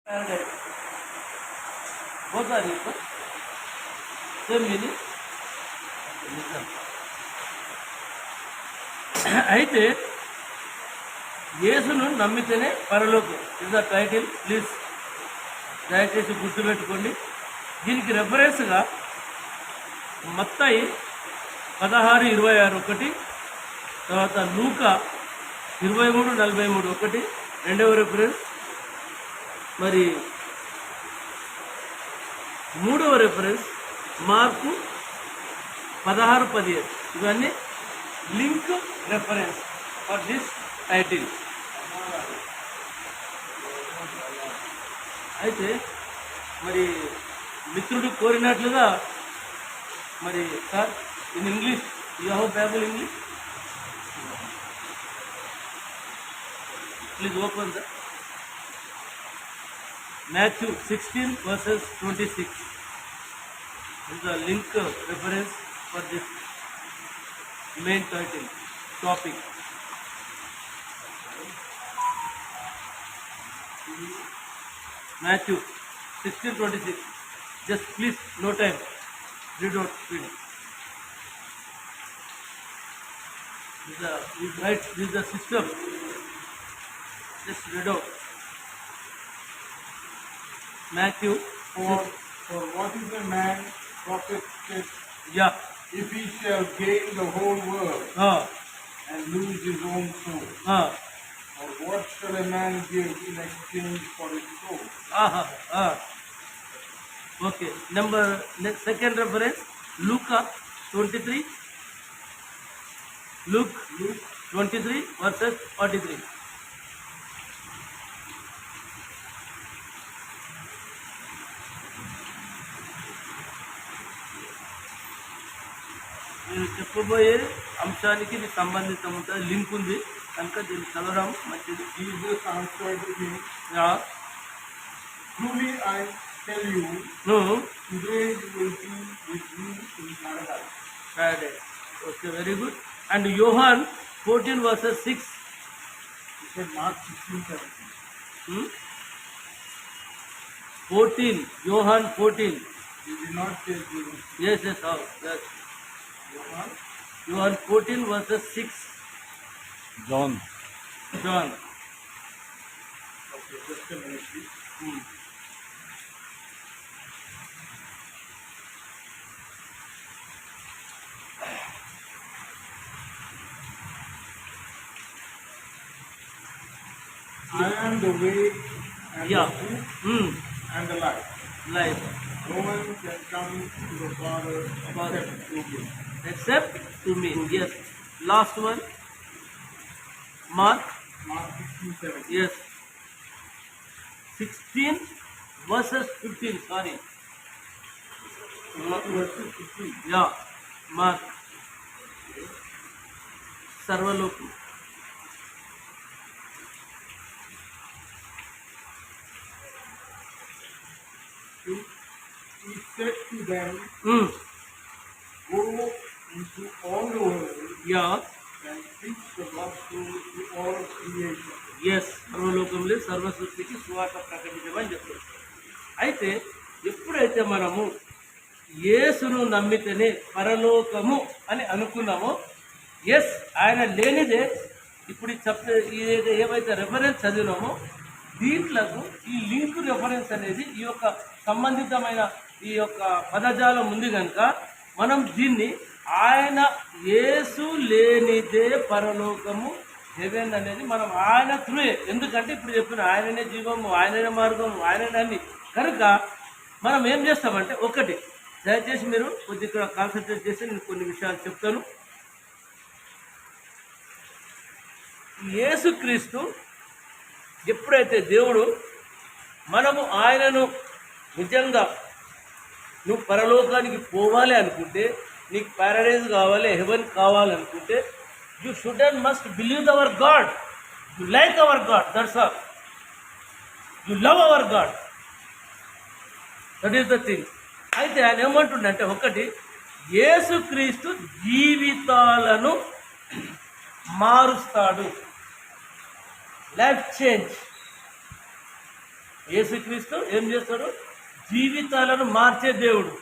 paradise. Both are equal. Same meaning. అయితే యేసును నమ్మితేనే పరలోకం ఇస్ ద టైటిల్. ప్లీజ్ దయచేసి గుర్తుపెట్టుకోండి. దీనికి రెఫరెన్స్గా మత్తయి 16:26 ఒకటి, తర్వాత లూకా 23:43 ఒకటి రెండవ రెఫరెన్స్, మరి మూడవ రెఫరెన్స్ మార్కు 16:17. ఇవన్నీ link reference for this title. అయితే మరి మిత్రుడు కోరినట్లుగా మరి sir in English you have Bible English, please open the Matthew 16:26 is the link reference for this main title topic. Matthew 16:26. Just please, no time. Read out speed. You write this is the system. Just read out. Matthew. For what is a man profited Yeah. if he shall gain the whole world and lose his own soul? Or what shall a man give in exchange for his soul? Okay. Second reference, Luke 23. Luke 23 verses 43. నేను చెప్పబోయే అంశానికి ఇది సంబంధితం ఉంటుంది, link ఉంది కనుక దీన్ని చదవడం మంచిది. Jesus answered him, Yeah. Truly I tell you, No. today you will be with me in paradise. Friday. Okay, very good. And Johann 14 verses 6. He said Mark 16:17. 14. Johann 14. He did not say Jesus. Yes. Yes. Johann 14 verses 6. John. John. Okay, just a minute, please. I am the way and Yeah. the truth and the life. Life. No one can come to the Father except through me. Except to me. Yes. Last one. Mark. Mark 16:17. Yes. 16 verses 15. Sorry. Mark verses 15. Yeah. Mark. Sarvalokam. He said to them, Go into all the world Yeah. and preach the gospel to all creation. Yes, సర్వలోకంలో సర్వ సృష్టికి సువార్త ప్రకటించమని చెప్తారు. అయితే ఎప్పుడైతే మనము యేసును నమ్మితేనే పరలోకము అని అనుకున్నామో, ఎస్ ఆయన లేనిదే ఇప్పుడు ఏవైతే రెఫరెన్స్ చదివినామో దీంట్లకు ఈ లింక్ రెఫరెన్స్ అనేది ఈ యొక్క సంబంధితమైన ఈ యొక్క పదజాలం ఉంది కనుక మనం దీన్ని ఆయన యేసు లేనిదే పరలోకము హెవెన్ అనేది మనం ఆయన త్రూయే, ఎందుకంటే ఇప్పుడు చెప్పిన ఆయననే జీవము, ఆయననే మార్గము, ఆయననే అన్ని కనుక మనం ఏం చేస్తామంటే, ఒకటి దయచేసి మీరు కొద్దిగా ఇక్కడ కాన్సన్ట్రేట్ చేసి నేను కొన్ని విషయాలు చెప్తాను. యేసుక్రీస్తు ఎప్పుడైతే దేవుడు మనము ఆయనను నిజంగా నువ్వు పరలోకానికి పోవాలి అనుకుంటే, నీకు పారడైజ్ కావాలి, హెవెన్ కావాలనుకుంటే, you should and must believe hour God. You like our God, that's all. You love our God, that is the thing. అయితే ఆయన ఏమంటుండంటే, ఒకటి యేసుక్రీస్తు జీవితాలను మారుస్తాడు, లైఫ్ చేంజ్. యేసుక్రీస్తు ఏం చేస్తాడు? జీవితాలను మార్చే దేవుడు.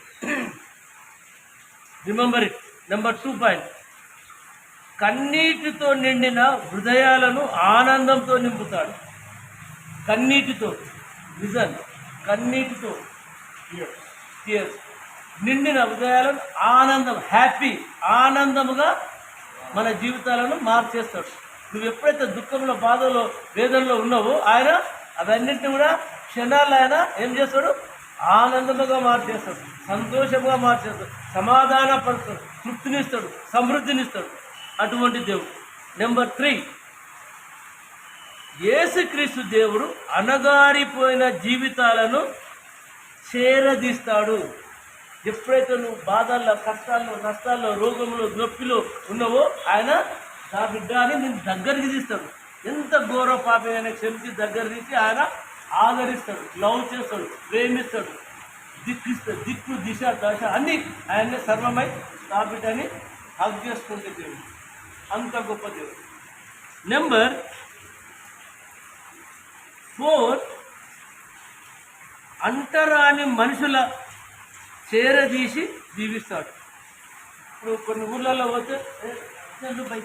Remember it. నెంబర్ 2 పాయింట్, కన్నీటితో నిండిన హృదయాలను ఆనందంతో నింపుతాడు. కన్నీటితో, విజన్, కన్నీటితో, టియర్స్ నిండిన హృదయాలను ఆనందం, హ్యాపీ, ఆనందముగా మన జీవితాలను మార్చేస్తాడు. నువ్వు ఎప్పుడైతే దుఃఖంలో, బాధలో, వేదనలో ఉన్నావో ఆయన అవన్నింటినీ కూడా క్షణాల్లో ఆయన ఏం చేస్తాడు? ఆనందముగా మార్చేస్తాడు, సంతోషంగా మార్చేస్తాడు, సమాధానపరుస్తాడు, తృప్తినిస్తాడు, సమృద్ధినిస్తాడు. అటువంటి దేవుడు. నెంబర్ 3, యేసుక్రీస్తు దేవుడు అణగారిపోయిన జీవితాలను చేరదీస్తాడు. ఎప్పుడైతే నువ్వు బాధల్లో, కష్టాల్లో, నష్టాల్లో, రోగంలో, నొప్పిలో ఉన్నావో ఆయన నా బిడ్డ అని నేను దగ్గరికి తీస్తాడు. ఎంత ఘోర పాపమైనా క్షమించి దగ్గర తీసి ఆయన ఆదరిస్తాడు, లవ్ చేస్తాడు, ప్రేమిస్తాడు, దిక్కిస్తాడు. దిక్కు, దిశ, దశ అన్నీ ఆయన్ని సర్వమై నా బిడ్డని హగ్ చేసుకుంటే దేవుడు. అంత గొప్ప దేవుడు. నెంబర్ 4, అంటరాని మనుషుల చేరదీసి దీవిస్తాడు. ఇప్పుడు కొన్ని ఊళ్ళల్లో పోతే బై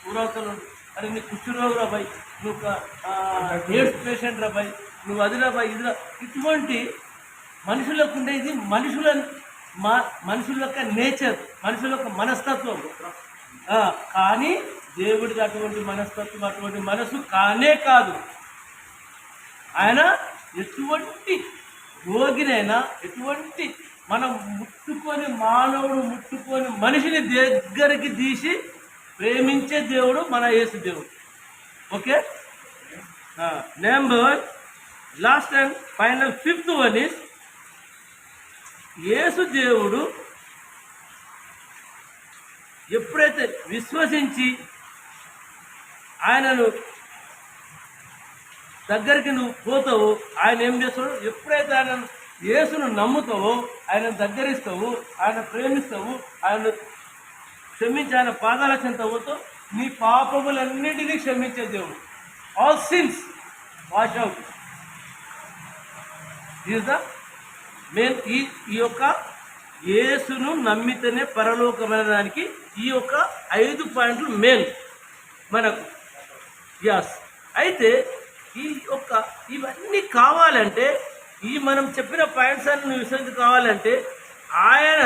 ఊరవతలు, అరే నీ కుష్ఠరోగి రా బై, నువ్వు ఎయిడ్స్ పేషెంట్ రా బై, నువ్వు అదిరా బై, ఇదిరా. ఇటువంటి మనుషులకు ఉండేది మనుషుల యొక్క నేచర్, మనుషుల యొక్క మనస్తత్వం. కానీ దేవుడికి అటువంటి మనస్తత్వం, అటువంటి మనసు కానే కాదు. ఆయన ఎటువంటి రోగినైనా, ఎటువంటి మనం ముట్టుకొని, మానవుడు ముట్టుకొని మనిషిని దగ్గరికి తీసి ప్రేమించే దేవుడు మన యేసు దేవుడు. Okay. Number last and final 5th one is, Yesu దేవుడు ఎప్పుడైతే విశ్వసించి ఆయనను దగ్గరికి నువ్వు పోతావో ఆయన ఏం చేస్తాడు? ఎప్పుడైతే ఆయన యేసును నమ్ముతావో, ఆయన దగ్గరిస్తావు, ఆయన ప్రేమిస్తావు, ఆయన క్షమించి ఆయన పాదాల చెంత పోతావు, నీ పాపములన్నిటినీ క్షమించే దేవుడు. All since wash out. Is the main. ఈ యొక్క యేసును నమ్మితేనే పరలోకమైన దానికి ఈ యొక్క 5 పాయింట్లు మెయిన్ మనకు. యాస్. అయితే ఇవన్నీ కావాలంటే, ఈ మనం చెప్పిన పాయింట్స్ అన్ని విశ్వసి కావాలంటే ఆయన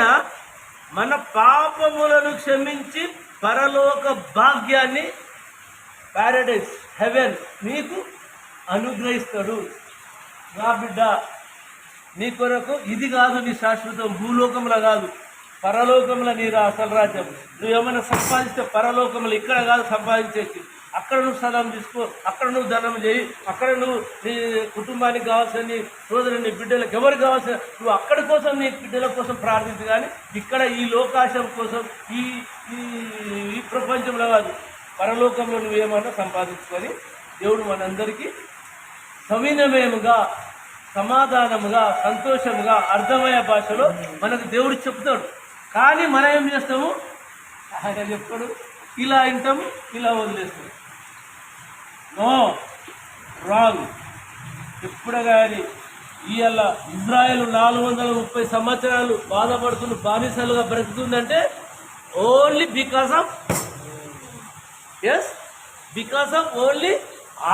మన పాపములను క్షమించి పరలోక భాగ్యాన్ని, ప్యారడైస్, హెవెన్ నీకు అనుగ్రహిస్తాడు. నా బిడ్డ, నీ కొరకు ఇది కాదు నీ శాశ్వతం, భూలోకంలో కాదు, పరలోకంలో నీ అసలు రాజ్యం. నువ్వేమైనా సంపాదిస్తే పరలోకంలో, ఇక్కడ కాదు సంపాదించేసి. అక్కడ నువ్వు స్థలం తీసుకో, అక్కడ నువ్వు ధనం చేయి, అక్కడ నువ్వు నీ కుటుంబానికి కావాల్సిన, నీ సోదరు, నీ బిడ్డలకు ఎవరికి కావాల్సిన, నువ్వు అక్కడి కోసం, నీ బిడ్డల కోసం ప్రార్థించు. కానీ ఇక్కడ ఈ లోకాశం కోసం, ఈ ఈ ప్రపంచంలో కాదు, పరలోకంలో నువ్వేమన్నా సంపాదించుకొని దేవుడు మనందరికీ సవినయముగా, సమాధానముగా, సంతోషముగా, అర్థమయ్యే భాషలో మనకు దేవుడు చెప్తాడు. కానీ మనం ఏం చేస్తాము? ఆయన చెప్తాడు, ఇలా వింటాము, ఇలా వదిలేస్తాము. No, wrong. ఎప్పుడు కానీ ఇవాళ ఇజ్రాయెల్ 430 సంవత్సరాలు బాధపడుతున్న బానిసలుగా బ్రతుకుతుందంటే ఓన్లీ బికాస్ ఆఫ్ ఓన్లీ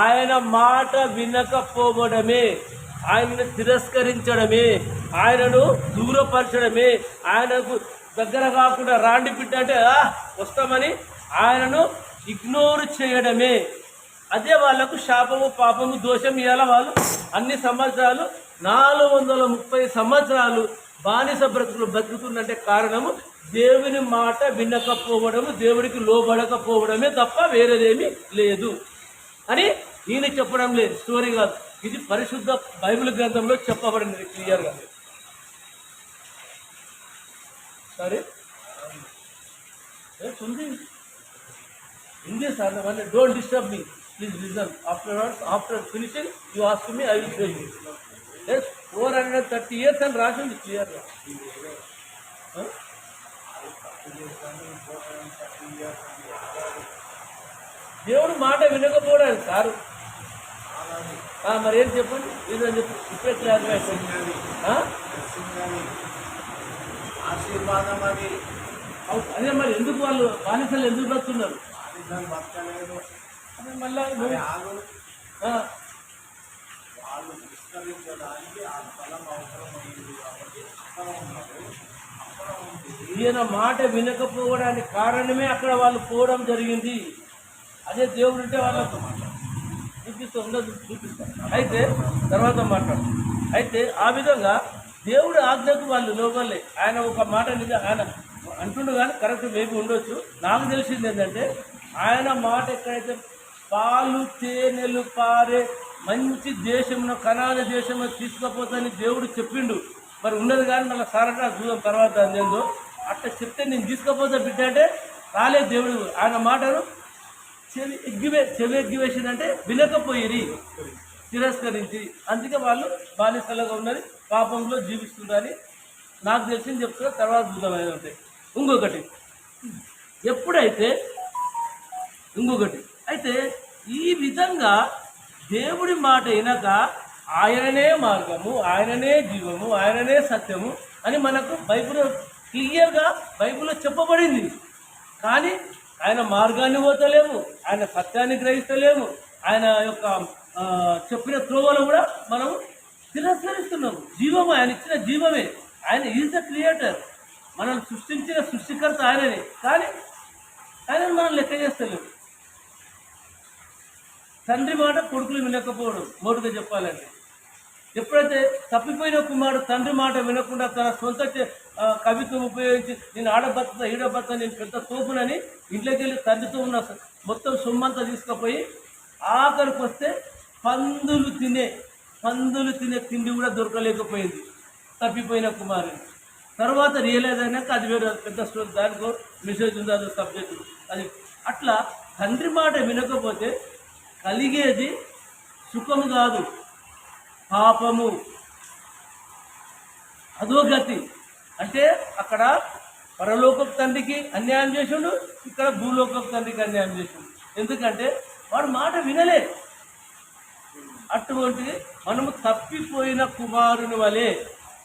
ఆయన మాట వినకపోవడమే, ఆయనను తిరస్కరించడమే, ఆయనను దూరపరచడమే, ఆయనకు దగ్గర కాకుండా రాండి బిడ్డ అంటే వస్తామని ఆయనను ఇగ్నోర్ చేయడమే. అదే వాళ్ళకు శాపము, పాపము, దోషం. ఇవాళ వాళ్ళు అన్ని సంవత్సరాలు 430 సంవత్సరాలు బానిస బ్రతుకులు బతుకుతుందంటే కారణము దేవుని మాట వినకపోవడము, దేవుడికి లోబడకపోవడమే తప్ప వేరేదేమీ లేదు అని ఈయన చెప్పడం లేదు, స్టోరీ కాదు. ఇది పరిశుద్ధ బైబిల్ గ్రంథంలో చెప్పబడింది క్లియర్గా. సరే ఉంది sir. Don't disturb me, please listen. After finishing you ask me, I will show you. 430 years అని రాసింది క్లియర్గా. దేవుడు మాట వినకపోవడానికి సారు మరి ఏం చెప్పండి రీజన్ చెప్పు ఇప్పుడే క్లారిఫై అయిపోయింది. ఆశీర్వాదం అది అదే మరి ఎందుకు వాళ్ళు బానిసలు ఎందుకు బతున్నారు? బానిసలు బతకలేదు. అదే మళ్ళా వాళ్ళు వాళ్ళు విస్తరించడానికి ఆ స్థలం అవసరమైంది కాబట్టి అక్కడ ఉన్నారు. అక్కడ ఉంది ఈయన మాట వినకపోవడానికి కారణమే అక్కడ వాళ్ళు పోవడం జరిగింది. అదే దేవుడు ఉంటే వాళ్ళకు చూపిస్తాం. అయితే తర్వాత మాట్లాడు. అయితే ఆ విధంగా దేవుడు ఆజ్ఞకు వాళ్ళు లోపలే. ఆయన ఒక మాట నిజం ఆయన అంటుండు కానీ కరెక్ట్ మేబీ ఉండొచ్చు. నాకు తెలిసింది ఏంటంటే ఆయన మాట ఎక్కడైతే పాలు తేనెలు పారే మంచి దేశంలో కనాన దేశంలో తీసుకుపోతానని దేవుడు చెప్పిండు. మరి ఉన్నది కానీ మళ్ళీ సారట చూద్దాం తర్వాత అందేందో అట్లా చెప్తే నేను తీసుకుపోతా బిడ్డ అంటే రాలేదు దేవుడు. ఆయన మాటను చెవి ఎగ్గివేసిందంటే వినకపోయిరి, తిరస్కరించి. అందుకే వాళ్ళు బానిసలుగా ఉన్నది, పాపంలో జీవిస్తుందని నాకు తెలిసింది చెప్తున్నా. తర్వాత చూద్దాం ఏదంటే ఇంకొకటి అయితే ఈ విధంగా దేవుడి మాట వినక ఆయననే మార్గము, ఆయననే జీవము, ఆయననే సత్యము అని మనకు క్లియర్గా బైబిల్లో చెప్పబడింది. కానీ ఆయన మార్గాన్ని పోతలేము, ఆయన సత్యాన్ని గ్రహిస్తలేము, ఆయన యొక్క చెప్పిన త్రోవలు కూడా మనం తిరస్కరిస్తున్నాము. జీవము ఆయన ఇచ్చిన జీవమే, ఆయన ఈజ్ ద క్రియేటర్, మనల్ని సృష్టించిన సృష్టికర్త ఆయననే. కానీ ఆయనను మనం లెక్క చేస్తలేము. తండ్రి మాట కొడుకులు వినకపోవడం మోటుగా చెప్పాలంటే. ఎప్పుడైతే తప్పిపోయిన కుమారుడు తండ్రి మాట వినకుండా తన సొంత కవిత్వం ఉపయోగించి నేను ఆడబత్త ఈడబత్త నేను పెద్ద తోపునని ఇంట్లోకి వెళ్ళి తండ్రితో ఉన్న మొత్తం సొమ్మంతా తీసుకుపోయి ఆఖరికి వస్తే పందులు తినే తిండి కూడా దొరకలేకపోయింది తప్పిపోయిన కుమారుడు. తర్వాత రియలైజ్ అయినాక అది వేరే పెద్ద స్టోరీ, దానికో మెసేజ్ ఉంది, అదో సబ్జెక్టు. అది అట్లా తండ్రి మాట వినకపోతే కలిగేది సుఖము కాదు, పాపము, అధోగతి. అంటే అక్కడ పరలోకపు తండ్రికి అన్యాయం చేసిండు, ఇక్కడ భూలోకపు తండ్రికి అన్యాయం చేసిండు. ఎందుకంటే వాడు మాట వినలే. అటువంటి మనము తప్పిపోయిన కుమారుని వలె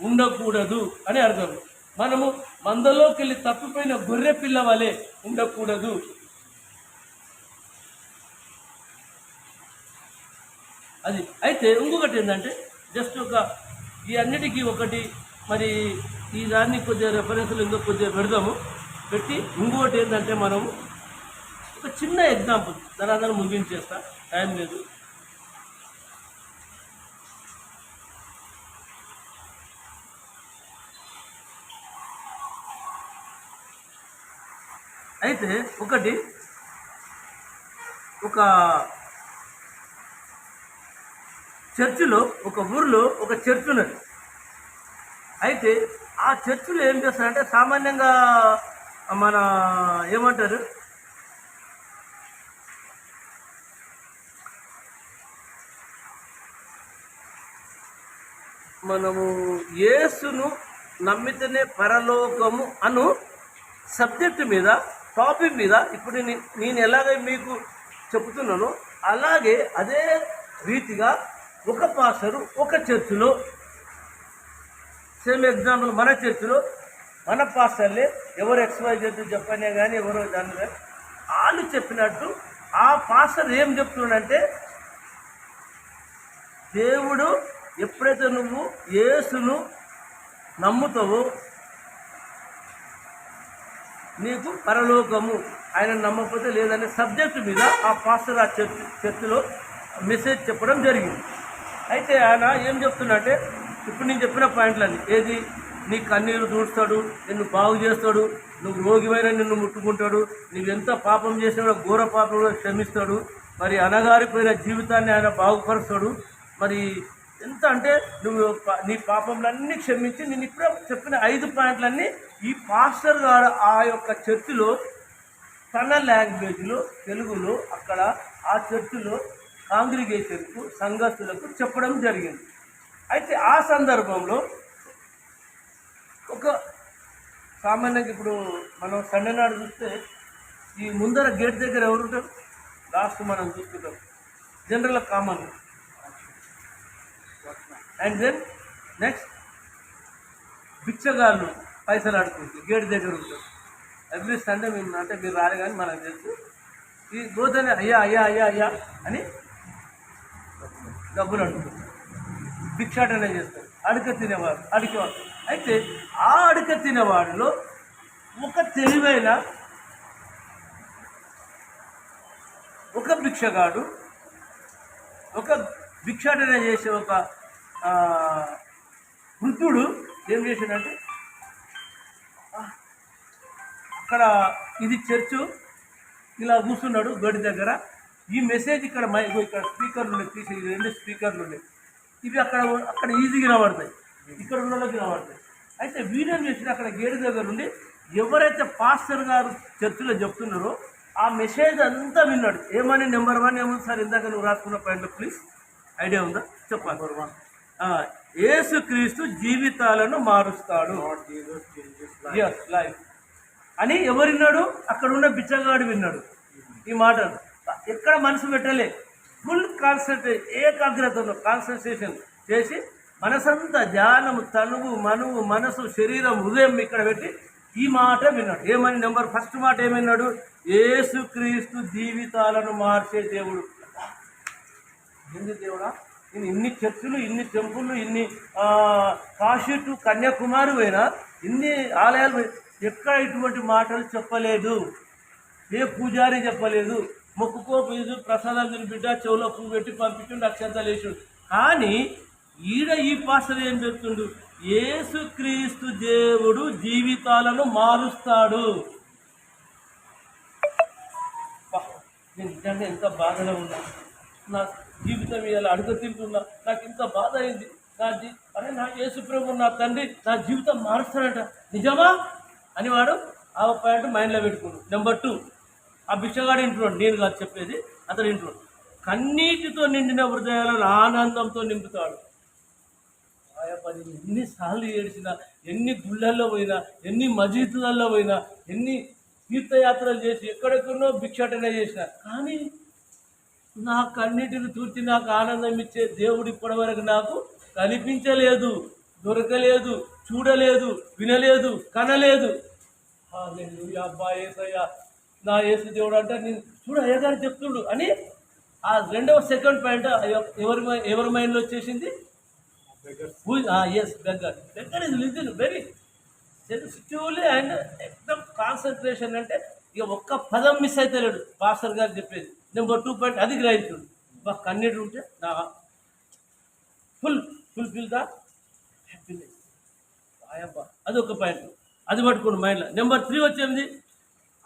ఉండకూడదు అని అర్థం. మనము మందలోకి వెళ్ళి తప్పిపోయిన గొర్రె పిల్ల వలె ఉండకూడదు. అది అయితే ఇంకొకటి ఏంటంటే జస్ట్ ఈ అన్నిటికీ ఒకటి మరి ఈ దాన్ని కొద్దిగా రెఫరెన్స్లు ఇంకో కొద్దిగా పెడదాము. పెట్టి ఇంకొకటి ఏంటంటే మనము ఒక చిన్న ఎగ్జాంపుల్ తర్వాత ముగించేస్తా, టైం లేదు. అయితే ఒక చర్చిలో ఒక ఊరిలో ఒక చర్చ్ ఉన్నది. అయితే ఆ చర్చిలో ఏం చేస్తారంటే సామాన్యంగా మన ఏమంటారు మనము యేసును నమ్మితేనే పరలోకము అను సబ్జెక్టు మీద టాపిక్ మీద ఇప్పుడు నేను ఎలాగ మీకు చెప్తున్నానో అలాగే అదే రీతిగా ఒక పాస్టరు ఒక చర్చిలో సేమ్ ఎగ్జాంపుల్ మన చర్చిలో మన పాస్టర్లే ఎవరు XYZ చెప్పనే కానీ ఎవరో దాని వాళ్ళు చెప్పినట్టు ఆ పాస్టర్ ఏం చెప్తున్నాడంటే దేవుడు ఎప్పుడైతే నువ్వు యేసును నమ్ముతావో నీకు పరలోకము, ఆయన నమ్మకపోతే లేదనే సబ్జెక్టు మీద ఆ పాస్టర్ ఆ చర్చిలో మెసేజ్ చెప్పడం జరిగింది. అయితే ఆయన ఏం చెప్తున్నట్టే ఇప్పుడు నేను చెప్పిన పాయింట్లన్నీ ఏది నీ కన్నీరు దూడుస్తాడు, నిన్ను బాగు చేస్తాడు, నువ్వు రోగివైన నిన్ను ముట్టుకుంటాడు, నువ్వెంత పాపం చేసినా ఘోర పాపం క్షమిస్తాడు, మరి అనగారిపోయిన జీవితాన్ని ఆయన బాగుపరుస్తాడు. మరి ఎంత అంటే నువ్వు నీ పాపంలన్నీ క్షమించి నేను ఇప్పుడు చెప్పిన 5 పాయింట్లన్నీ ఈ పాస్టర్ గారు ఆ యొక్క చర్చిలో తన లాంగ్వేజ్లో తెలుగులో అక్కడ ఆ చర్చిలో కాంగ్రిగేషన్కు సంఘస్థులకు చెప్పడం జరిగింది. అయితే ఆ సందర్భంలో ఒక సామాన్యంగా ఇప్పుడు మనం సండే నాడు చూస్తే ఈ ముందర గేట్ దగ్గర ఎవరు ఉంటారు? లాస్ట్ మనం చూస్తుంటాం general common and then next భిక్షగాళ్ళు పైసలు ఆడుకుంటారు, గేట్ దగ్గర ఉంటారు. ఎవ్రీ సండే మేము అంటే మీరు రాలే కానీ మనకు తెలుసు. ఈ గోతనే అయ్యా అయ్యా అయ్యా అయ్యా అని డబ్బులు అడుగుతారు, భిక్షాటనే చేస్తారు. అడక తినేవాడు అడిగేవాడు. అయితే ఆ అడక తినేవాడిలో ఒక తెలివైన ఒక భిక్షగాడు, ఒక భిక్షాటన చేసే ఒక వృద్ధుడు ఏం చేశాడంటే, అక్కడ ఇది చర్చు, ఇలా కూర్చున్నాడు గడి దగ్గర. ఈ మెసేజ్ ఇక్కడ ఇక్కడ స్పీకర్లు ఉన్నాయి, తీసి 2 స్పీకర్లు ఉన్నాయి. ఇవి అక్కడ ఈజీగా వినబడతాయి, ఇక్కడ ఉన్న వాళ్ళకి వినబడతాయి. అయితే వీడియో చేసిన అక్కడ గేటు దగ్గర నుండి ఎవరైతే పాస్టర్ గారు చర్చిలో చెప్తున్నారో ఆ మెసేజ్ అంతా విన్నాడు. ఏమని నెంబర్ 1 ఏమో సార్ ఇందాక నువ్వు రాసుకున్న పాయింట్లో ప్లీజ్ ఐడియా ఉందా చెప్పాలి. Number 1, యేసుక్రీస్తు జీవితాలను మారుస్తాడు, Lord Jesus changes life. Yes life అని ఎవరు విన్నాడు? అక్కడ ఉన్న బిచ్చగాడు విన్నాడు ఈ మాటలు. ఎక్కడ మనసు పెట్టలే, ఫుల్ ఏకాగ్రతలో కాన్సన్ట్రేషన్ చేసి మనసంతా ధ్యానము, తనువు, మనువు, మనసు, శరీరం, హృదయం ఇక్కడ పెట్టి ఈ మాట విన్నాడు. ఏమని ఫస్ట్ మాట ఏమన్నాడు? యేసుక్రీస్తు జీవితాలను మార్చే దేవుడు. ఏంది దేవుడా? నేను ఇన్ని చర్చిలు, ఇన్ని టెంపుల్లు, ఇన్ని కాశీ టు కన్యాకుమారి పోయినా, ఇన్ని ఆలయాలు ఎక్కడ ఇటువంటి మాటలు చెప్పలేదు. ఏ పూజారి చెప్పలేదు. మొక్కుకో పీజు ప్రసాదాలు తిని బిడ్డ చెవులో పువ్వు పెట్టి పంపించుండు, అక్షంతలు వేసిండు. కానీ ఈ పాస్టర్ ఏం చెప్తుండు? యేసుక్రీస్తు దేవుడు జీవితాలను మారుస్తాడు. నేను నిజంగా ఎంత బాధలో ఉన్నా, నా జీవితం ఇలా అడుగు తింటున్నా, నాకు ఇంత బాధ అయింది. నా యేసుప్రభు నా తండ్రి నా జీవితం మారుస్తాడంట, నిజమా అని వాడు ఆ పాయింట్ మైండ్లో పెట్టుకున్నాడు. నెంబర్ 2, ఆ భిక్షగాడు ఇంటున్నాడు, నేను కాదు చెప్పేది, అతను ఇంటున్నాడు. కన్నీటితో నిండిన హృదయాలను ఆనందంతో నింపుతాడు. ఎన్నిసార్లు ఏడ్చినా, ఎన్ని గుళ్ళల్లో పోయినా, ఎన్ని మసీదులలో పోయినా, ఎన్ని తీర్థయాత్రలు చేసి ఎక్కడెక్కడో భిక్షాటన చేసిన, కానీ నా కన్నీటిని తూర్చి నాకు ఆనందం ఇచ్చే దేవుడు ఇప్పటివరకు నాకు కనిపించలేదు, దొరకలేదు, చూడలేదు, వినలేదు, కనలేదు. అబ్బా ఏసయ్యా, నా యేసు దేవుడు అంటే నేను చూడు అయ్యగారు చెప్తుడు అని ఆ సెకండ్ పాయింట్ ఎవరి మైండ్లో వచ్చేసింది? Yes beggar. Beggar is listen very sensitively and ఎక్దమ్ కాన్సన్ట్రేషన్. అంటే ఇక ఒక్క పదం మిస్ అయితే లేడు పాస్టర్ గారు చెప్పేది. నెంబర్ 2 పాయింట్ అది గ్రహించుడు. బాగా కన్నీటి ఉంటే నా ఫుల్ఫిల్ ద హ్యాపీనెస్. ఆయబ్బా అది ఒక పాయింట్, అది పట్టుకోండి మైండ్లో. నెంబర్ 3 వచ్చేది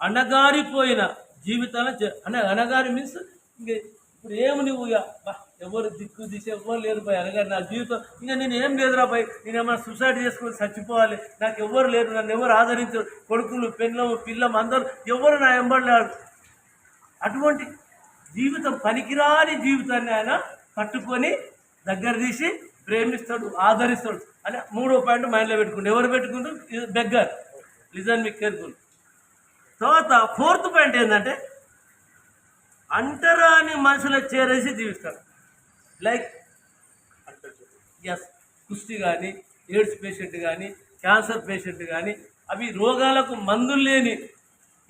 అణగారిపోయిన జీవితాలను అణగారి మీన్స్ ఇంక ఇప్పుడు ఏమి నువ్వు ఎవరు దిక్కు దిశ ఎవరు లేరు పోయి అనగా నా జీవితం ఇంకా నేను ఏం లేదురా పోయి, నేను ఏమైనా సూసైడ్ చేసుకొని చచ్చిపోవాలి, నాకు ఎవరు లేరు, నన్ను ఎవరు ఆదరించారు, కొడుకులు, పెళ్ళము, పిల్లము అందరూ ఎవరు నా ఎంబడలేరు. అటువంటి జీవితం, పనికిరాని జీవితాన్ని ఆయన పట్టుకొని దగ్గర తీసి ప్రేమిస్తాడు, ఆదరిస్తాడు అని 3వ పాయింట్ మైండ్లో పెట్టుకుంటాడు. ఎవరు పెట్టుకుంటారు? బెగ్గర్. లిజన్ మీ కేర్ఫుల్. తర్వాత 4th పాయింట్ ఏంటంటే అంటరాని మనుషులకు చేరేసి జీవిస్తాడు. లైక్ ఎస్ కుష్టి కానీ, ఎయిడ్స్ పేషెంట్ కానీ, క్యాన్సర్ పేషెంట్ కానీ, అవి రోగాలకు మందులు లేని,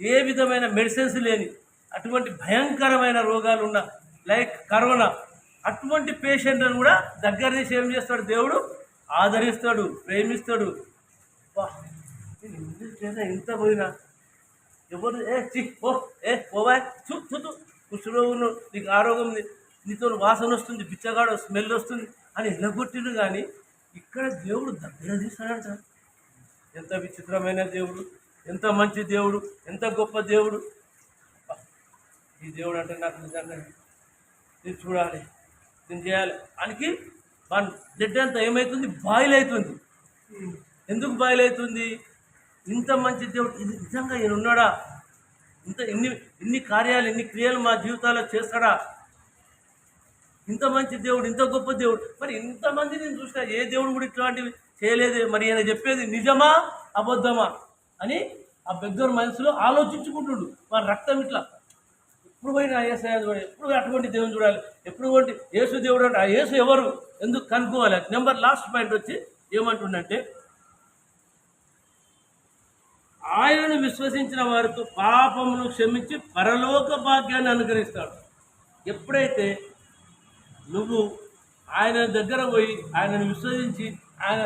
ఏ విధమైన మెడిసిన్స్ లేని అటువంటి భయంకరమైన రోగాలు ఉన్న లైక్ కరోనా, అటువంటి పేషెంట్లను కూడా దగ్గర నుంచి ఏం చేస్తాడు? దేవుడు ఆదరిస్తాడు, ప్రేమిస్తాడు. ఇంత పోయినా ఎవరు పోవా కుష్ఠరోగులు, నీకు ఆరోగ్యం ఉంది, నీతో వాసన వస్తుంది, బిచ్చగాడు స్మెల్ వస్తుంది అని ఎల్లగొట్టిండు. కానీ ఇక్కడ దేవుడు దగ్గర తీస్తాడంట. ఎంత విచిత్రమైన దేవుడు, ఎంత మంచి దేవుడు, ఎంత గొప్ప దేవుడు. ఈ దేవుడు అంటే నాకు నిజంగా నేను చూడాలి, నేను చేయాలి ఆయనకి. మన బ్లడ్ అంతా ఏమవుతుంది? బాయిల్ అవుతుంది. ఎందుకు బాయిల్ అవుతుంది? ఇంత మంచి దేవుడు, ఇది నిజంగా ఈయన ఉన్నాడా? ఇన్ని కార్యాలు, ఇన్ని క్రియలు మా జీవితాల్లో చేస్తాడా? ఇంత మంచి దేవుడు, ఇంత గొప్ప దేవుడు. మరి ఇంతమంది నేను చూసినా ఏ దేవుడు కూడా ఇట్లాంటివి చేయలేదే. మరి ఈయన చెప్పేది నిజమా అబద్ధమా అని ఆ బెగ్గర్ మనసులో ఆలోచించుకుంటుండు. మన రక్తం ఇట్లా ఎప్పుడు పోయినా ఏసయ్య చూడాలి, ఎప్పుడు అటువంటి దేవుని చూడాలి, ఎప్పుడు యేసు దేవుడు అంటే ఆ యేసు ఎవరు? ఎందుకు కనుక్కోవాలి. లాస్ట్ పాయింట్ వచ్చి ఏమంటుండంటే, ఆయనను విశ్వసించిన వారికి పాపమును క్షమించి పరలోక భాగ్యాన్ని అనుగ్రహిస్తాడు. ఎప్పుడైతే నువ్వు ఆయన దగ్గర పోయి ఆయనను విశ్వసించి ఆయన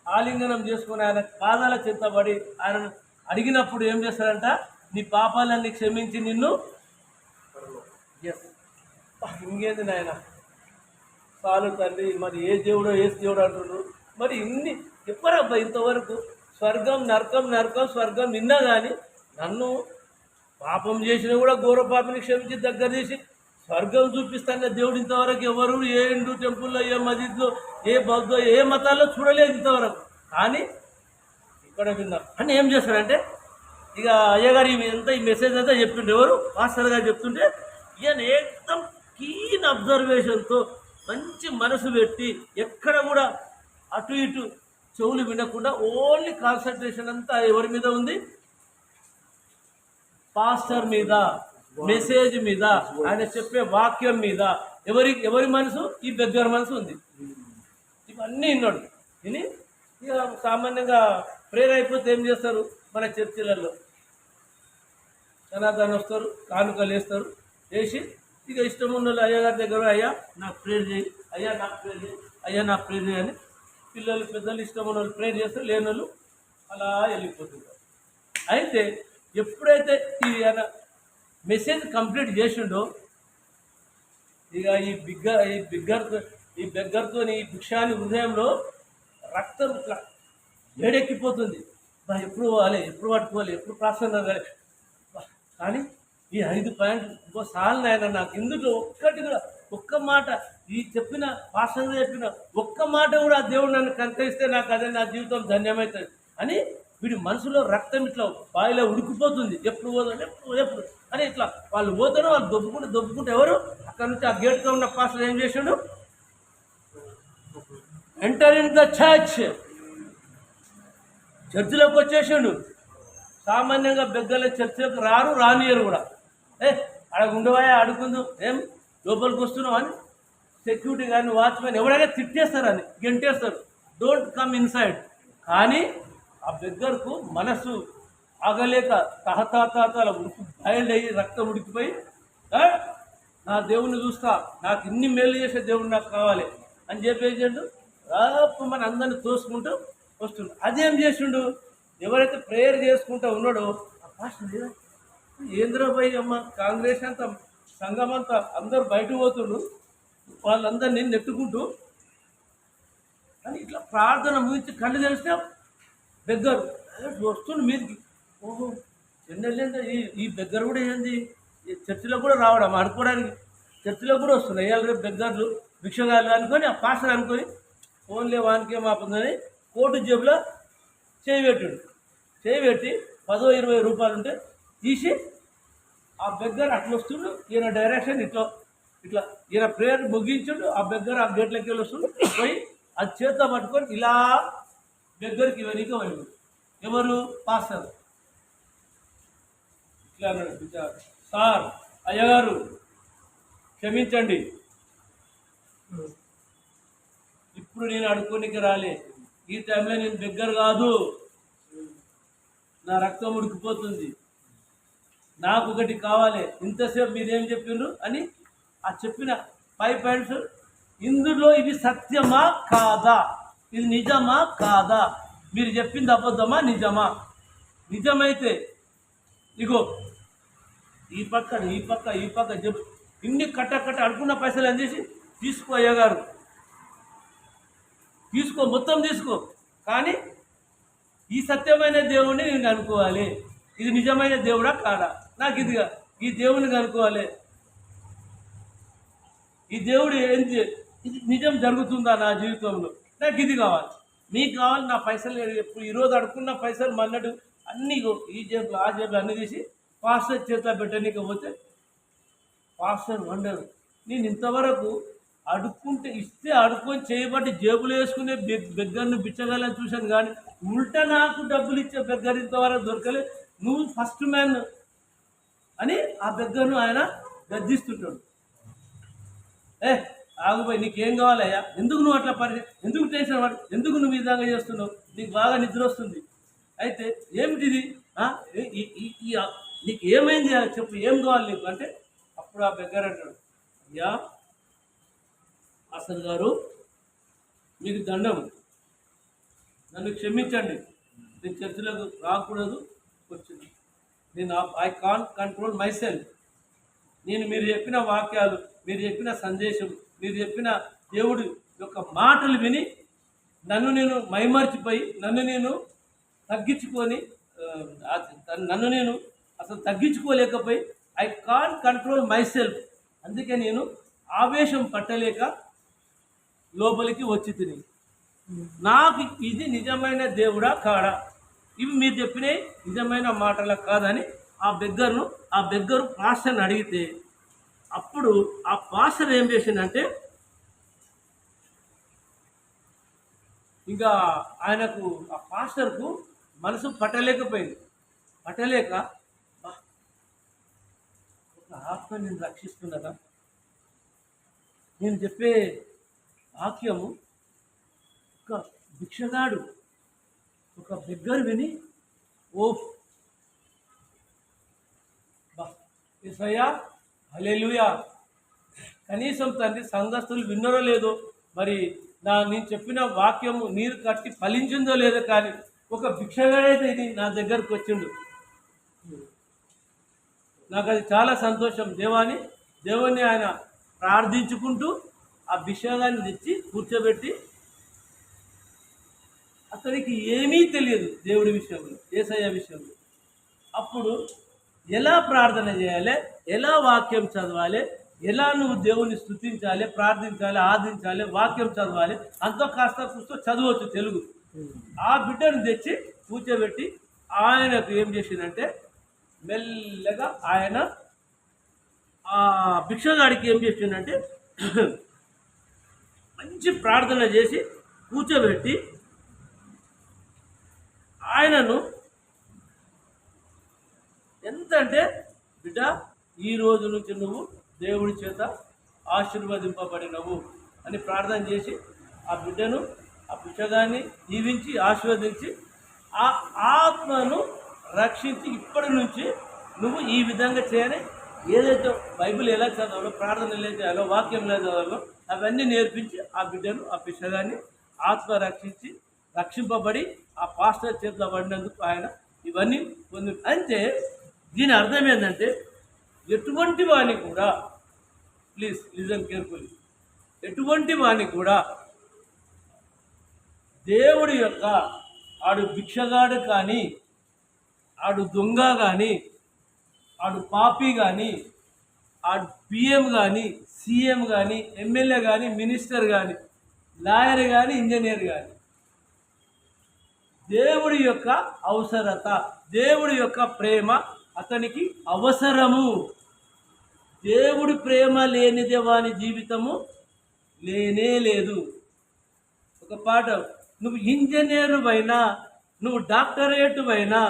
ఆలింగనం చేసుకొని ఆయన పాదాల చెత్తబడి ఆయనను అడిగినప్పుడు ఏం చేస్తారంట, నీ పాపాలన్నీ క్షమించి నిన్ను ఎస్ ఇంకేంది నాయన చాలు తండ్రి, మరి ఏ దేవుడో అంటున్నారు. మరి ఇన్ని చెప్పరబ్బా ఇంతవరకు స్వర్గం నరకం నరకం స్వర్గం విన్నా కానీ నన్ను పాపం చేసినా కూడా ఘోర పాపని క్షమించి దగ్గర చేసి స్వర్గం చూపిస్తాను దేవుడు ఇంతవరకు ఎవరు ఏ హిందూ టెంపుల్లో ఏ మసీద్లో ఏ బౌద్ధ ఏ మతాల్లో చూడలేదు ఇంతవరకు. కానీ ఇక్కడ విన్నారు అని ఏం చేస్తారంటే, ఇక అయ్యగారు ఈ మెసేజ్ అంతా చెప్తుంటే ఎవరు మాస్టర్ గారు చెప్తుంటే ఈయన ఏకదం కీన్ అబ్జర్వేషన్తో మంచి మనసు పెట్టి ఎక్కడ కూడా అటు ఇటు చెవులు వినకుండా ఓన్లీ కాన్సన్ట్రేషన్ అంతా ఎవరి మీద ఉంది, పాస్టర్ మీద, మెసేజ్ మీద, ఆయన చెప్పే వాక్యం మీద. ఎవరి మనసు? ఈ బెగ్గర మనసు ఉంది. ఇవన్నీ విన్నాడు. విని ఇక సామాన్యంగా ప్రేయర్ అయిపోతే ఏం చేస్తారు, మన చర్చిలలో సనాతన వస్తారు, కానుకలు వేస్తారు, వేసి ఇక ఇష్టం ఉన్న అయ్యగారి దగ్గర అయ్యా నాకు ప్రేయర్ చేయి, అయ్యా నాకు ప్రేయర్ చేయి, అయ్యా నాకు ప్రేయర్ చేయి అని పిల్లలు పెద్దలు ఇష్టం ఉన్న వాళ్ళు ప్రేయర్ చేస్తారు, లేని వాళ్ళు అలా వెళ్ళిపోతుంటారు. అయితే ఎప్పుడైతే ఈ మెసేజ్ కంప్లీట్ చేసిండో ఇక ఈ బెగ్గర్తో ఈ భిక్షాని హృదయంలో రక్తం ఇట్లా వేడెక్కిపోతుంది. ఎప్పుడు పోవాలి, ఎప్పుడు పట్టుకోవాలి, ఎప్పుడు ప్రార్థన కావాలి. కానీ ఈ 5 పాయింట్లు ఇంకోసార్లు నాయన నాకు ఇందులో ఒక్కటి కూడా ఒక్క మాట ఈ చెప్పిన భాషలో చెప్పిన ఒక్క మాట కూడా దేవుడు నన్ను కనికరిస్తే నాకు అదే నా జీవితం ధన్యమవుతుంది అని వీడి మనసులో రక్తం ఇట్లా బాయిలో ఉడికిపోతుంది. ఎప్పుడు పోతాడు ఎప్పుడు అని ఇట్లా వాళ్ళు పోతారు, వాళ్ళు దొబ్బుకుంటే ఎవరు అక్కడ నుంచి ఆ గేట్తో ఉన్న పాస్టర్ ఏం చేసాడు, ఎంటర్ ఇన్ ద చర్చిలోకి వచ్చేసాడు. సామాన్యంగా బెగ్గల చర్చిలోకి రానియరు కూడా. అక్కడ ఉండవాయా అడుగుందు, ఏం లోపలికి వస్తున్నావు అని సెక్యూరిటీ కానీ వాచ్మెన్ ఎవరైనా తిట్టేస్తారని గెంటేస్తారు, డోంట్ కమ్ ఇన్సైడ్. కానీ ఆ బెగ్గర్కు మనసు ఆగలేక తహతాతాల ఉడికి బయలుదేరి రక్తం ఉడికిపోయి నా దేవుణ్ణి చూస్తా, నాకు ఇన్ని మేలు చేసే దేవుడు నాకు కావాలి అని చెప్పేసిండు. రాపు మన అందరిని తోసుకుంటూ వస్తుండు. అదేం చేసిండు, ఎవరైతే ప్రేయర్ చేసుకుంటూ ఉన్నాడో ఆ పాస్టర్ ఏంద్రబాయి అమ్మ కాంగ్రెస్ అంతా సంఘం అంతా అందరూ బయటకు పోతుండు, వాళ్ళందరినీ నెట్టుకుంటూ అని ఇట్లా ప్రార్థన ముగించి కళ్ళు తెలిస్తే బెగ్గరు వస్తుండు మీదికి. ఓహో చెన్నెళ్ళేంట ఈ బెగ్గర కూడా ఏంది, చర్చిలో కూడా రావడం అనుకోవడానికి చర్చిలో కూడా వస్తున్నాయి ఇవాళ రేపు బెగ్గర్లు భిక్షగాళ్ళు అనుకొని ఆ పాస్టర్ అనుకొని ఫోన్లే వానికే మాపుందని కోటు జేబులో చేయి పెట్టి 10-20 రూపాయలు ఉంటే తీసి ఆ బెగ్గర్ అట్లా వస్తుండు. ఈయన డైరెక్షన్ ఇట్లా ఈయన ప్రేయర్ ముగించుండు. ఆ బెగ్గర్ ఆ గేట్లకి వెళ్ళి వస్తుండు, పోయి అది చేతితో పట్టుకొని ఇలా బెగ్గరికి వెనక వైపు ఎవరు పాస్టర్ ఇట్లా అన్నాడు, సార్ అయ్యగారు క్షమించండి, ఇప్పుడు నేను అడుక్కోనికి రాలే, ఈ టైంలో నేను బెగ్గర్ కాదు, నా రక్తం ఉడికిపోతుంది, నాకు ఒకటి కావాలి, ఇంతసేపు మీరేం చెప్పిండ్రు అని ఆ చెప్పిన 5 పాయింట్స్ ఇందులో ఇవి సత్యమా కాదా, ఇది నిజమా కాదా, మీరు చెప్పింది అబద్ధమా నిజమా, నిజమైతే ఇగో ఈ పక్క చెప్పు ఇన్ని కట్ట అడుకున్న పైసలు అందేసి తీసుకో అయ్యగారు తీసుకో, మొత్తం తీసుకో, కానీ ఈ సత్యమైన దేవుడిని నేను అనుకోవాలి, ఇది నిజమైన దేవుడా కాదా, నాకు ఇదిగా ఈ దేవుని కనుక్కోవాలి, ఈ దేవుడు ఏంటి, ఇది నిజం జరుగుతుందా నా జీవితంలో, నాకు ఇది కావాలి, మీకు కావాలి నా పైసలు. ఎప్పుడు ఈరోజు అడుక్కున్న పైసలు మన్నట్టు అన్నీ ఈ జేబులు ఆ జేబులు అన్నీ తీసి పాస్టర్ చేతిలో పెట్టనీకపోతే పాస్టర్ వండరు. నేను ఇంతవరకు అడుక్కుంటే ఇస్తే అడుక్కొని చేయబట్టి జేబులు వేసుకునే బెగ్గర్ను బిచ్చగాలని చూశాను, కానీ ఉల్టా నాకు డబ్బులు ఇచ్చే బెగ్గర్ ఇంతవరకు దొరకలేదు, నువ్వు ఫస్ట్ మ్యాన్ అని ఆ బెగ్గర్ను ఆయన గద్దిస్తుంటాడు. ఆగుపోయి నీకేం కావాలయ్యా, ఎందుకు నువ్వు అట్లా ఎందుకు టెన్షన్ పడి, ఎందుకు నువ్వు ఈ విధంగా చేస్తున్నావు, నీకు బాగా నిద్ర వస్తుంది, అయితే ఏమిటిది, నీకు ఏమైంది చెప్పు, ఏం కావాలి నీకు అంటే, అప్పుడు ఆ బెగ్గర్ అంటాడు, అయ్యా అసలు గారు మీకు దండం, నన్ను క్షమించండి, నేను చర్చిలకు రాకూడదు వచ్చింది, నేను I can't control my self, నేను మీరు చెప్పిన వాక్యాలు, మీరు చెప్పిన సందేశం, మీరు చెప్పిన దేవుడి యొక్క మాటలు విని నన్ను నేను మైమర్చిపోయి నన్ను నేను తగ్గించుకొని నన్ను నేను అసలు తగ్గించుకోలేకపోయి I can't control myself, అందుకే నేను ఆవేశం పట్టలేక లోపలికి వచ్చి తిని, నాకు ఇది నిజమైన దేవుడా కాడా, ఇవి మీరు చెప్పినవి నిజమైన మాటల కాదని ఆ బెగ్గరు పాస్టర్ని అడిగితే, అప్పుడు ఆ పాస్టర్ ఏం చేసిందంటే, ఇంకా ఆయనకు ఆ పాస్టర్కు మనసు పట్టలేకపోయింది, పట్టలేక ఒక ఆత్మ నేను రక్షిస్తున్నదా, నేను చెప్పే వాక్యము ఒక భిక్షగాడు ఒక బెగ్గర్ విని ఓ యేసయ్యా హల్లెలూయా, కనీసం తండ్రి సంఘస్థులు విన్నారో లేదో, మరి నేను చెప్పిన వాక్యము నీరు కట్టి ఫలించిందో లేదో, కానీ ఒక భిక్షగాడైతే ఇది నా దగ్గరకు వచ్చిండు, నాకు అది చాలా సంతోషం. దేవుని ఆయన ప్రార్థించుకుంటూ ఆ భిక్షగాన్ని తెచ్చి కూర్చోబెట్టి, అతనికి ఏమీ తెలియదు దేవుడి విషయంలో, యేసయ్య విషయంలో, అప్పుడు ఎలా ప్రార్థన చేయాలి, ఎలా వాక్యం చదవాలి, ఎలా నువ్వు దేవుని స్తుతించాలి, ప్రార్థించాలి, ఆదించాలి, వాక్యం చదవాలి, అంతో కాస్త కూర్చో చదవచ్చు తెలుగు. ఆ బిడ్డను తెచ్చి కూర్చోబెట్టి ఆయనకు ఏం చేసిందంటే, మెల్లగా ఆయన ఆ భిక్షగాడికి ఏం చేసిందంటే మంచి ప్రార్థన చేసి కూర్చోబెట్టి ఆయనను ఎంత అంటే, బిడ్డ ఈ రోజు నుంచి నువ్వు దేవుడి చేత ఆశీర్వదింపబడినవు అని ప్రార్థన చేసి ఆ బిడ్డను ఆ భిక్షగాన్ని దీవించి ఆశీర్వదించి ఆ ఆత్మను రక్షించి, ఇప్పటి నుంచి నువ్వు ఈ విధంగా చేయని, ఏదైతే బైబిల్ ఎలా చదవాలో, ప్రార్థన ఎలా చేయాలో, వాక్యం ఎలా చదవాలో అవన్నీ నేర్పించి ఆ బిడ్డను ఆ భిక్షగాన్ని ఆత్మ రక్షింపబడి ఆ పాస్టర్ చేతిలో పడినందుకు ఆయన ఇవన్నీ పొంది. అంటే దీని అర్థం ఏంటంటే, ఎటువంటి వాణి కూడా, ప్లీజ్ లిజన్ కేర్ఫుల్లీ, ఎటువంటి వాణి కూడా దేవుడి యొక్క ఆడు భిక్షగాడు కానీ, ఆడు దొంగ కానీ, ఆడు పాపి కానీ, ఆడు పిఎం కానీ, సీఎం కానీ, ఎమ్మెల్యే కానీ, మినిస్టర్ కానీ, లాయర్ కానీ, ఇంజనీర్ కానీ, దేవుడి యొక్క అవసరత, దేవుడి యొక్క ప్రేమ అతనికి అవసరము. దేవుడి ప్రేమ లేనిదే వాని జీవితము లేనే లేదు. ఒక పాట, నువ్వు ఇంజనీరు అయినా, నువ్వు డాక్టరేట్ అయినా,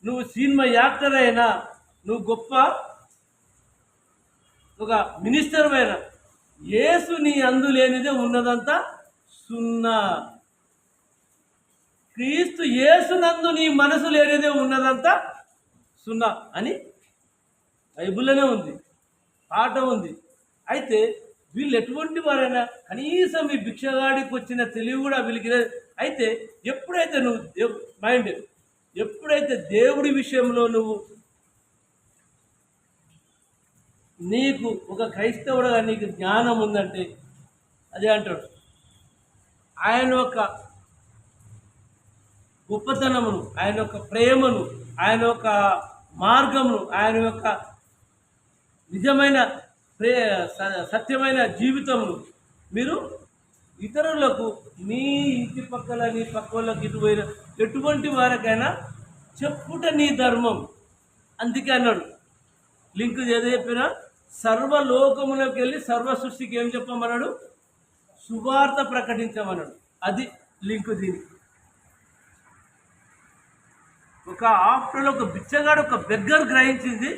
నువ్వు సినిమా యాక్టర్ అయినా, నువ్వు గొప్ప ఒక మినిస్టర్ అయినా, యేసు నీ అందు లేనిదే ఉన్నదంతా సున్నా. క్రీస్తు యేసునందు నీ మనసు లేనిదే ఉన్నదంతా సున్నా అని బైబిల్లోనే ఉంది, పాట ఉంది. అయితే వీళ్ళు ఎటువంటి వారైనా కనీసం ఈ భిక్షగాడికి వచ్చిన తెలివి కూడా వీళ్ళకి లేదు. అయితే ఎప్పుడైతే నువ్వు మైండ్, ఎప్పుడైతే దేవుడి విషయంలో నీకు ఒక క్రైస్తవుడుగా నీకు జ్ఞానం ఉందంటే, అదే అంటాడు, ఆయన యొక్క గొప్పతనమును, ఆయన యొక్క ప్రేమను, ఆయన యొక్క మార్గమును, ఆయన యొక్క నిజమైన సత్యమైన జీవితమును మీరు ఇతరులకు, నీ ఇంటి పక్కల, నీ పక్క వాళ్ళకి, ఇటు పోయిన ఎటువంటి వారికైనా చెప్పుట నీ ధర్మం. అందుకే అన్నాడు, లింక్ ఏదో చెప్పినా, సర్వలోకములకు వెళ్ళి సర్వ సృష్టికి ఏం చెప్పమన్నాడు, సువార్త ప్రకటించమన్నాడు. అది లింక్ దీనికి. ఒక ఆఫ్టర్లో ఒక బిచ్చగాడు, ఒక బెగ్గర్ గ్రహించింది,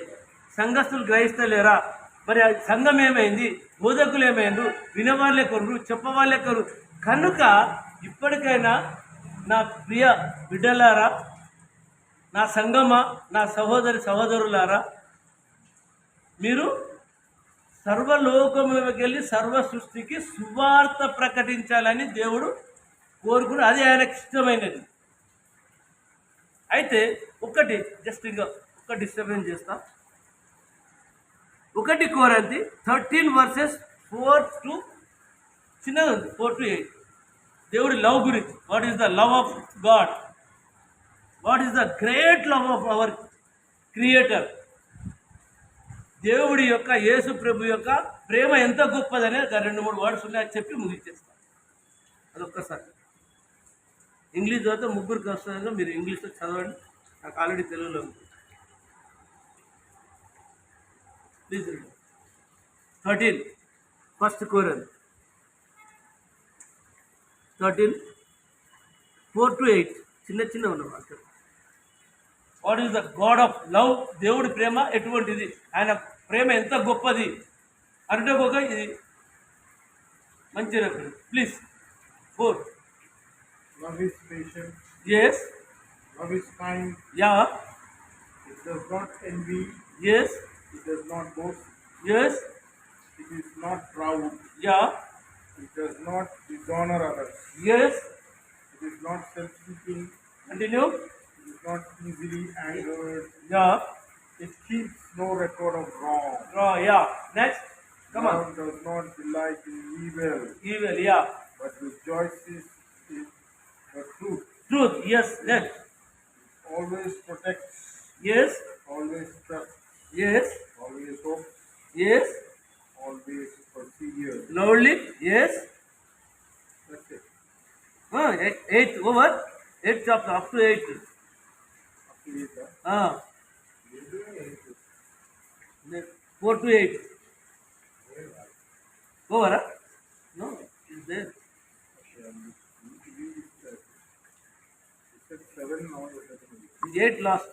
సంఘస్థులు గ్రహిస్తలేరా? మరి సంఘం ఏమైంది? బోధకులు ఏమైండ్రు, వినవాళ్ళే కొరు, చెప్పవాళ్ళే కొరు. కనుక ఇప్పటికైనా నా ప్రియ బిడ్డలారా, నా సంగమా, నా సహోదరి సహోదరులారా, మీరు సర్వలోకములకు వెళ్ళి సర్వ సృష్టికి సువార్త ప్రకటించాలని దేవుడు కోరుకుని, అది ఆయనకి ఇష్టమైనది. అయితే ఒకటి జస్ట్ ఇంకా ఒక డిస్టర్బెన్స్ చేస్తా. 1 కొరింథీ 13:4 to చిన్నది ఉంది, 4 to 8. దేవుడి లవ్ గురించి. What is the love of God? What is the great love of our creator? దేవుడి యొక్క, యేసు ప్రభు యొక్క ప్రేమ ఎంత గొప్పదనే 2-3 వర్డ్స్ ఉన్నాయి చెప్పి ముగించేస్తాను. అదొక్కసారి ఇంగ్లీష్ చదివితే ముగ్గురికి వస్తుందో మీరు ఇంగ్లీష్లో చదవండి, నాకు ఆల్రెడీ తెలుగులో ఉంది. Please read 13, 1 కొరింథీ 13:4 to 8. చిన్న ఉన్నాం అక్కడ. What is the God of love? దేవుడి ప్రేమ ఎటువంటిది, ఆయన ప్రేమ ఎంత గొప్పది అంటే ఒక ఇది మంచి reference. Please 4. Love is patient. Yes. Love is kind. Yeah. It does not envy. Yes. It does not boast. Yes. It is not proud. Yeah. It does not dishonor others. Yes. It is not self-seeking. Continue. It is not easily angered. Yeah. It keeps no record of wrong. Oh, yeah. Next. Come on. Love does not delight in evil, Evil. Yeah. but rejoices in the truth. Truth. Yes. Next. Always protects. Yes. Always trusts. Yes. Always hopes. Yes. Always perseveres. Lovely. Yes. That's it. 8 over. 8 chapter up to 8. Actually, the 4 to 8. Over. No, it's there. you said 7 now. It's 8 last.